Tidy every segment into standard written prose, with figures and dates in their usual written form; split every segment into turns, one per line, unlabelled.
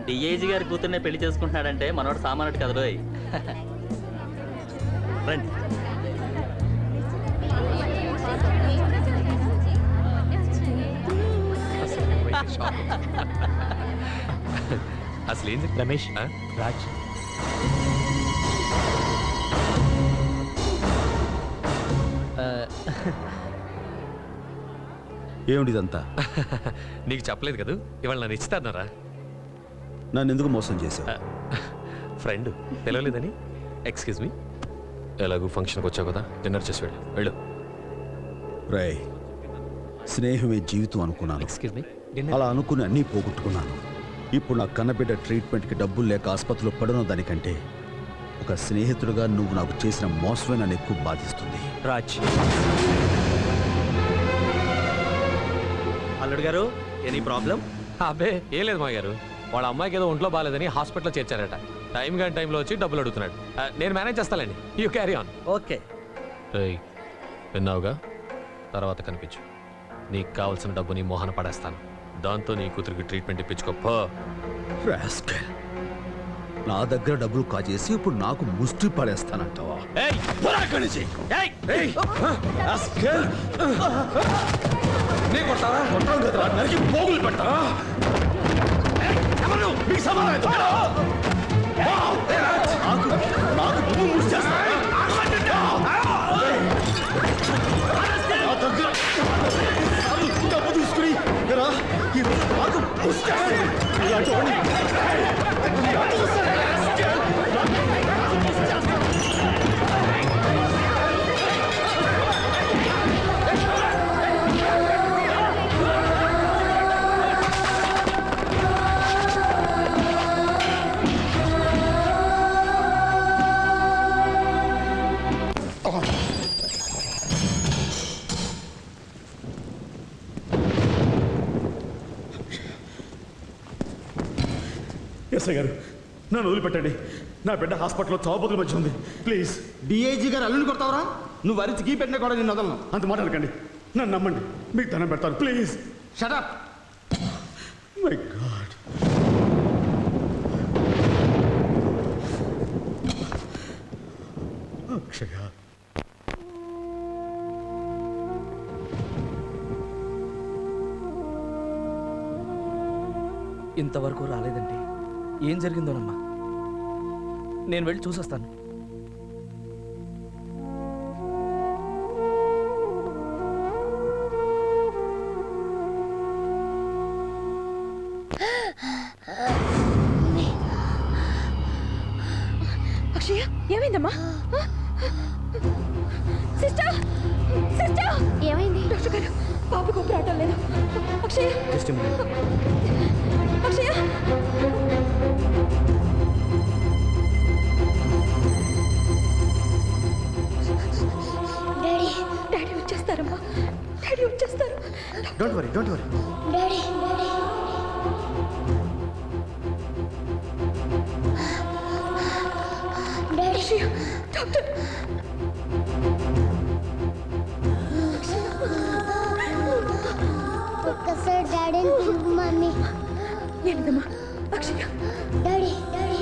DIG గారి కూతుర్నే పెళ్లి చేసుకుంటున్నాడంటే మనోడు సామాన్యుడు కదా రోయ్. రండి.
అసలు ఏంది
రమేష్ రాజ్
ఏమిటిదంతా?
నీకు చెప్పలేదు కదా ఇవాళ నన్ను ఇస్తాన్నారా?
నన్ను ఎందుకు మోసం చేశావు?
ఫ్రెండ్ పిలవలేదని. ఎక్స్క్యూజ్ మీ, ఎలాగూ ఫంక్షన్కి వచ్చావు కదా, డిన్నర్ చేసి వెళ్ళు.
రై, స్నేహమే జీవితం అనుకున్నాను.
ఎక్స్క్యూజ్ మీ,
అలా అనుకుని అన్నీ పోగొట్టుకున్నాను. ఇప్పుడు నా కన్నబిడ్డ ట్రీట్మెంట్కి డబ్బులు లేక ఆసుపత్రిలో పడను దానికంటే ఒక స్నేహితుడిగా నువ్వు నాకు చేసిన మోసమే నన్ను ఎక్కువ బాధిస్తుంది.
రాజ్ అల్లుడు గారు, ఎనీ ప్రాబ్లం?
అబ్బే ఏం లేదు మా గారు, వాళ్ళ అమ్మాయికి ఏదో ఒంట్లో బాగాలేదని హాస్పిటల్లో చేర్చారట. టైం కానీ టైంలో వచ్చి డబ్బులు అడుగుతున్నాడు. నేను మేనేజ్ చేస్తానండి, యూ క్యారీ ఆన్.
ఓకే.
విన్నావుగా, తర్వాత కనిపించు. నీకు కావాల్సిన డబ్బు నీ మోహన పడేస్తాను. దాంతో నీ కూతురికి ట్రీట్మెంట్ ఇప్పించుకో.
నా దగ్గర డబ్బులు కాజేసి ఇప్పుడు నాకు ముష్టి పడేస్తానంటావా? పోగులు పెట్టా డబ్బు తీసుకుని ఎస్ఐ గారు, నన్ను వదిలిపెట్టండి. నా బిడ్డ హాస్పిటల్లో చావుబతుల మధ్య ఉంది. ప్లీజ్.
డిఐజీ గారు అల్లుని కొడతావరా? నువ్వు అరిచి గీ పెట్టినా కూడా నేను వదలను.
అంత మాట్లాడకండి, నన్ను నమ్మండి, మీకు ధనం పెడతాను. Please.
Shut up.
My god. Akshaya,
ఇంతవరకు రాలేదండి. ఏం జరిగిందోనమ్మా, నేను వెళ్ళి చూసొస్తాను.
అక్షయ, ఏమైందమ్మా? సిస్టర్, సిస్టర్, ఏమైంది? డాక్టర్ గారు, పాపకు ప్రాటం లేదు. అక్షయ, అక్షయ, డాడీ, డాడీ వచ్చేస్తారమ్మా, డాడీ వచ్చేస్తారు.
Don't worry, don't worry.
Daddy, daddy, daddy, doctor.
ఒక్కసారి డాడీని పిలువు మమ్మీ.
ఏంటమ్మా? అక్షయ,
డాడీ, డాడీ.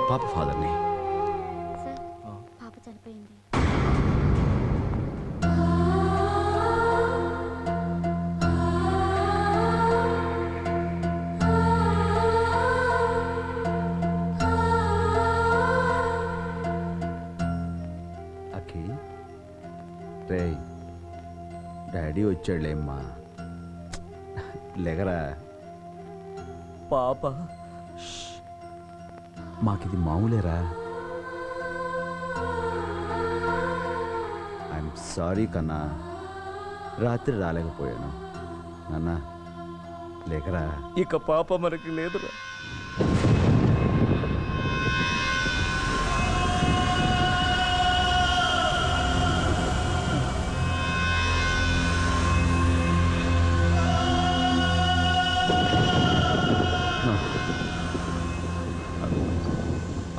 పాప ఫాదర్ని.
సార్ పాప చనిపోయింది.
అక్కి రే డాడీ వచ్చాడులేమ్మా, లేగరా.
పాప
మాకిది మామూలేరా. ఐఎమ్ సారీ కన్నా, రాత్రి రాలేకపోయాను. నాన్న లేకరా.
ఇక పాప మనకి లేదురా.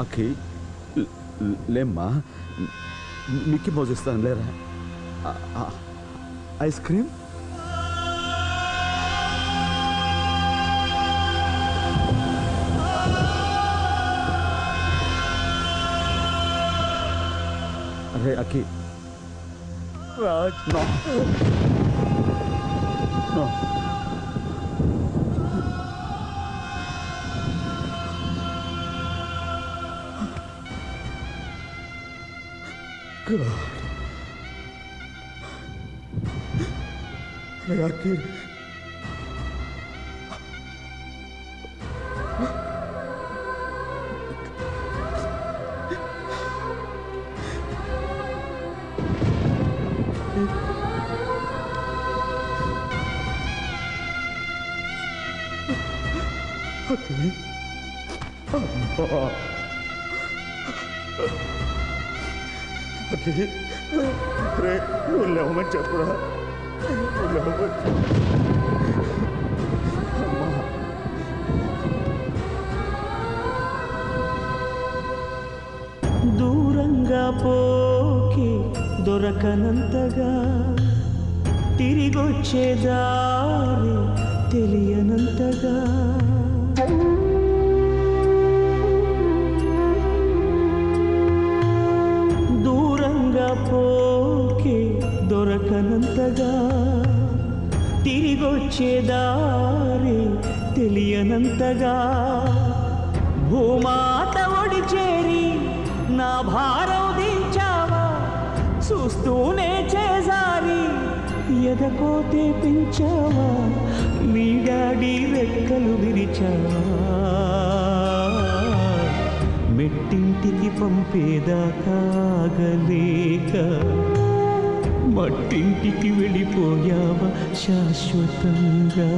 అక్కి లేమ్మా, మిక్కీ మౌజ్ ఇస్తాను లేరా. ఐస్ క్రీమ్ అరే అక్కి.
Raj
no no. అక్కి రే నువ్వు లేవమని చెప్పురా. నువ్వు లేవమని అమ్మా.
దూరంగా పోకి దొరకనంతగా, తిరిగొచ్చే దారి తెలియనంతగా, దూరంగా పోకి దొరకనంతగా, తిరిగొచ్చే దారి తెలియనంతగా, భూమాత ఒడి చేరి నా భారం దించావా, చూస్తూనే చేసారి ఎదకోతే పెంచావా, నీ డాడీ రెక్కలు విరిచావా, మెట్టింటికి పంపేదాకా ఆగలేక మట్టింటికి వెళ్ళిపోయావా శాశ్వతంగా.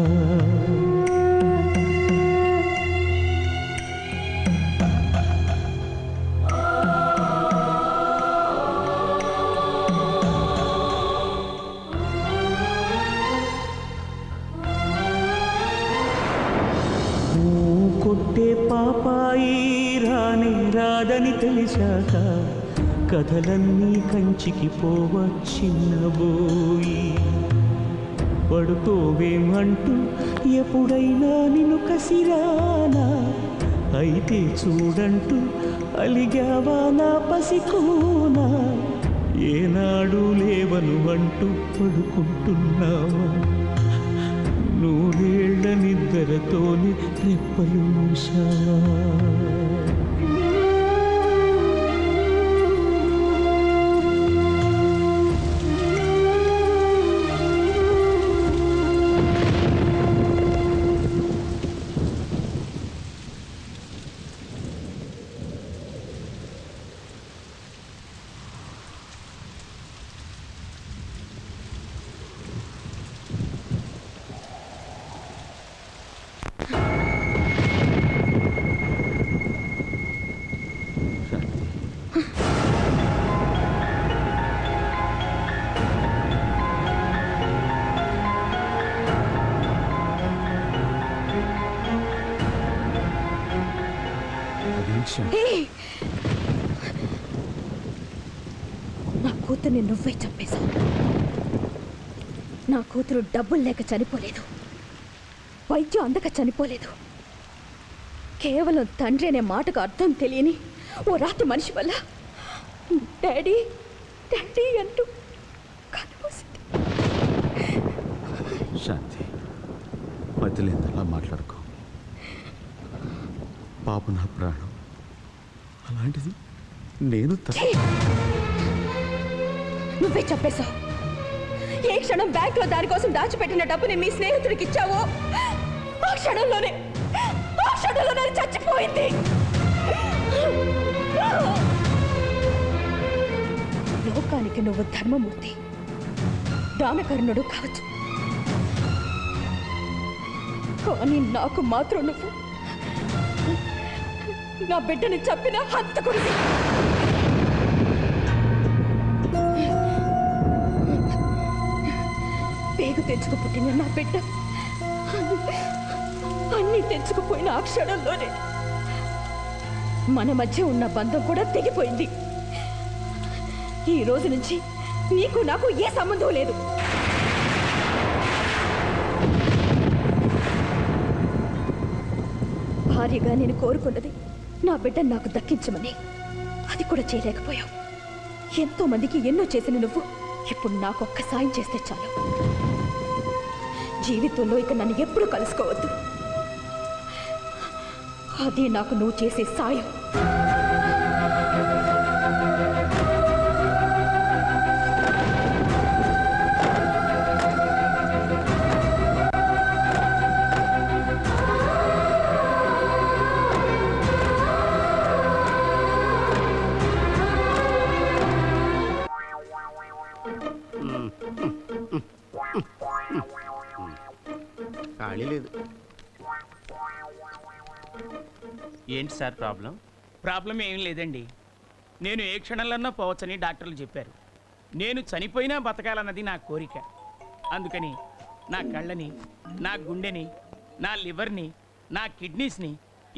కొట్టే పాపాయి రాని రాదని తెలిసాక, కథలన్నీ కంచికి పోవచ్చిన్నబోయి, పడుకోవేమంటూ ఎప్పుడైనా నిన్ను కసిరానా, అయితే చూడంటూ అలిగావా నా పసికోనా, ఏనాడు లేవను అంటూ పడుకుంటున్నావా, నూరేళ్ల నిద్రతోని రెప్పలు మూసావా.
నా కూతుర్ని నువ్వే చంపేశావు. నా కూతురు డబ్బులు లేక చనిపోలేదు, వైద్యం అందక చనిపోలేదు. కేవలం తండ్రి అనే మాటకు అర్థం తెలియని ఓ రాత్రి మనిషి వల్ల డాడీ డాడీ అంటూ కనుమూసింది.
శాంతి, మధ్యలేందలా మాట్లాడుకో. పాప నా ప్రాణం. అలాంటిది నేను
నువ్వే చెప్పేశావు. ఏ క్షణం బ్యాంకులో దానికోసం దాచిపెట్టిన డబ్బుని మీ స్నేహితుడికి ఇచ్చావో ఆ క్షణంలోనే అది చచ్చిపోయింది. లోకానికి నువ్వు ధర్మమూర్తి, దానకర్ణుడు కావచ్చు, కానీ నాకు మాత్రం నువ్వు నా బిడ్డని చంపిన హంతకుడివి. పేగు తెచ్చుకు పుట్టిన నా బిడ్డ అన్ని తెచ్చుకుపోయిన ఆ క్షణంలోనే మన మధ్య ఉన్న బంధం కూడా తెగిపోయింది. ఈ రోజు నుంచి నీకు నాకు ఏ సంబంధం లేదు. భార్యగా నేను కోరుకున్నది నా బిడ్డను నాకు దక్కించమని, అది కూడా చేయలేకపోయావు. ఎంతో మందికి ఎన్నో చేసిన నువ్వు ఇప్పుడు నాకు ఒక్క సాయం చేస్తే చాలు. జీవితంలో ఇక నన్ను ఎప్పుడు కలుసుకోవద్దు. అదే నాకు నువ్వు చేసే సాయం.
ఖాళీ లేదు.
ఏంటి సార్ ప్రాబ్లం? ప్రాబ్లం ఏం లేదండి. నేను ఏ క్షణంలోనో పోవచ్చని డాక్టర్లు చెప్పారు. నేను చనిపోయినా బతకాలన్నది నా కోరిక. అందుకని నా కళ్ళని, నా గుండెని, నా లివర్ని, నా కిడ్నీస్ని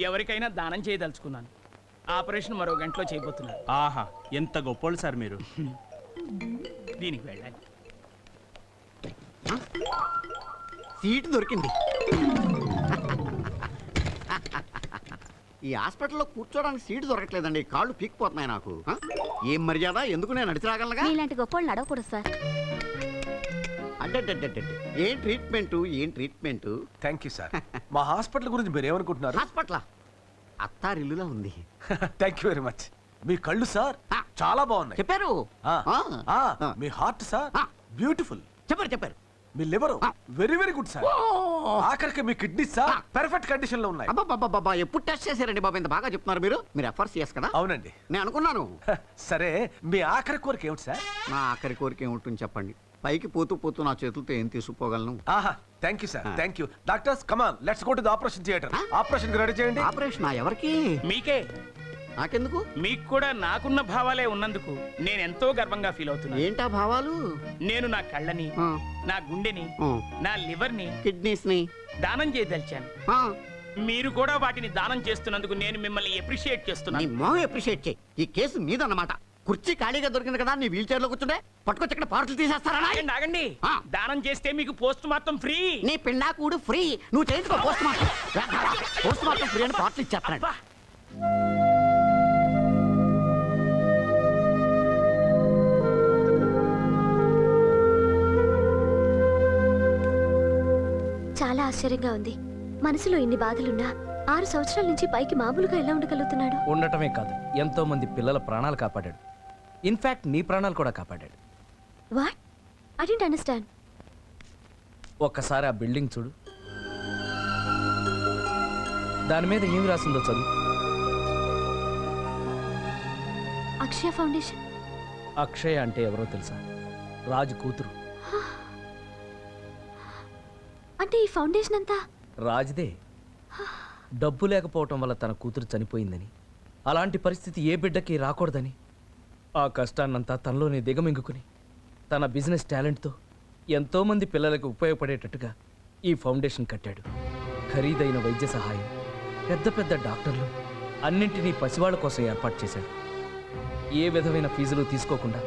ఎవరికైనా దానం చేయదలుచుకున్నాను. ఆపరేషన్ మరో గంటలో చేయబోతున్నాను.
ఆహా, ఎంత గొప్పోళ్ళు సార్ మీరు.
దీనికి వెళ్ళాలి.
సీటు దొరికింది. ఈ హాస్పిటల్లో కూర్చోడానికి సీటు దొరకట్లేదండి. కాళ్ళు పీక్కిపోతున్నాయి నాకు. ఏం మర్యాద? ఎందుకు నేను నడిచి రాగలగా?
ఇలాంటి గొప్పలు నడవకూడదు సార్.
అంటే ఏం ట్రీట్మెంట్, ఏం ట్రీట్మెంట్?
Thank you sir. మా హాస్పిటల్ గురించి మీరు ఏమనుకుంటున్నారు?
హాస్పిటల్ అత్తారిల్లులా ఉంది.
Thank you very much. మీ కళ్ళు సార్ చాలా బాగున్నాయి.
చెప్పారు.
మీ హార్ట్ సార్ బ్యూటిఫుల్.
చెప్పారు.
మీ liver very very good sir. ఆఖరికి మీ కిడ్నీ సార్ పర్ఫెక్ట్ కండిషన్ లో ఉన్నాయి.
అబ్బా, ఎప్పుడు టెస్ట్ చేశారండి బాబు? ఇంత బాగా చెప్తున్నారు మీరు. మీరు FRCS కదా?
అవునండి.
నేను అనుకున్నాను.
సరే, మీ ఆఖరి కోరిక ఏమిటి సార్?
నా ఆఖరి కోరిక ఏముంటుంది చెప్పండి. పైకి పోతూ నా చేతులతో ఏం తీసుకుపోగలను?
ఆహా, thank you sir. Thank you. Doctors come on, let's go to the operation theatre. Operation ready చేయండి.
ఆపరేషన్ ఎవరికి?
మీకే.
నాకెందుకు?
మీకు కూడా నాకున్న భావాలే ఉన్నందుకు నేను ఎంతో గర్వంగా ఫీల్ అవుతున్నాను.
ఏంటా భావాలు?
నేను నా కళ్ళని, నా గుండెని, నా లివర్ని,
కిడ్నీస్ ని
దానం చేయదలిచాను. మీరు కూడా వాటిని దానం చేస్తున్నందుకు నేను మిమ్మల్ని అప్రిషియేట్ చేస్తున్నాను.
అప్రిషియేట్ చేయి. ఈ కేసు మీదన్నమాట. కుర్చీ ఖాళీగా దొరికింది కదా, నీ వీల్ చైర్ లో కూర్చుంటే పట్టుకొచ్చి ఇక్కడ పార్సల్ తీసేస్తారా?
ఆగండి. దానం చేస్తే మీకు పోస్ట్ మార్టం ఫ్రీ.
నీ పిండాకుడు ఫ్రీ. నువ్వు చేయించుకో post mortem. Post mortem free అని పార్సల్ ఇచ్చేస్తాను.
చాలా ఆశ్చర్యంగా ఉంది. మనసులో ఇన్ని బాధలున్నా 6 సంవత్సరాల నుంచి పైకి మామూలుగా ఎలా ఉండగలుగుతున్నాడు?
ఉండటమే కాదు, ఎంతో మంది పిల్లల ప్రాణాలు కాపాడాడు. ఇన్ఫాక్ట్ నీ ప్రాణాలు కూడా కాపాడాడు.
వాట్? I don't understand.
ఒక్కసారి ఆ బిల్డింగ్ చూడు. దాని మీద ఏమి రాసిందో చదువు.
అక్షయ ఫౌండేషన్.
అక్షయ అంటే ఎవరో తెలుసా? రాజు కూతురు.
అంటే ఈ ఫౌండేషన్ అంతా
రాజుదే. డబ్బు లేకపోవటం వల్ల తన కూతురు చనిపోయిందని, అలాంటి పరిస్థితి ఏ బిడ్డకి రాకూడదని ఆ కష్టాన్నంతా తనలోనే దిగమింగుకుని తన బిజినెస్ టాలెంట్తో ఎంతోమంది పిల్లలకు ఉపయోగపడేటట్టుగా ఈ ఫౌండేషన్ కట్టాడు. ఖరీదైన వైద్య సహాయం, పెద్ద పెద్ద డాక్టర్లు అన్నింటినీ పసివాళ్ల కోసం ఏర్పాటు చేశాడు. ఏ విధమైన ఫీజులు తీసుకోకుండా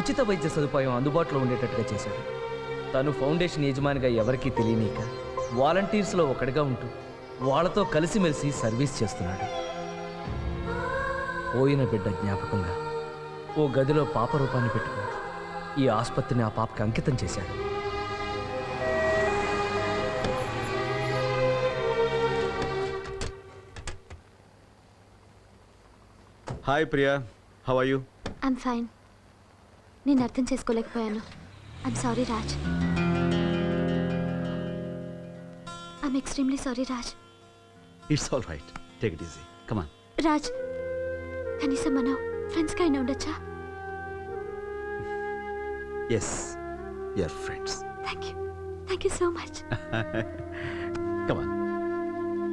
ఉచిత వైద్య సదుపాయం అందుబాటులో ఉండేటట్టుగా చేశాడు. తను ఫౌండేషన్ యజమానిగా ఎవరికీ తెలియనీక వాలంటీర్స్లో ఒకటిగా ఉంటూ వాళ్ళతో కలిసిమెలిసి సర్వీస్ చేస్తున్నాడు. పోయిన బిడ్డ జ్ఞాపకంగా ఓ గదిలో పాప రూపాన్ని పెట్టుకుని ఈ ఆసుపత్రిని ఆ పాపకి అంకితం చేశాడు.
Hi Priya, how are you?
I'm fine. నేను అర్థం చేసుకోలేకపోయాను. I'm sorry Raj. I'm extremely sorry Raj.
It's all right, take it easy, come on.
Raj, కనీసం మనం ఫ్రెండ్స్గా అయినా ఉండొచ్చా?
Yes, you're friends.
Thank you so much.
Come on.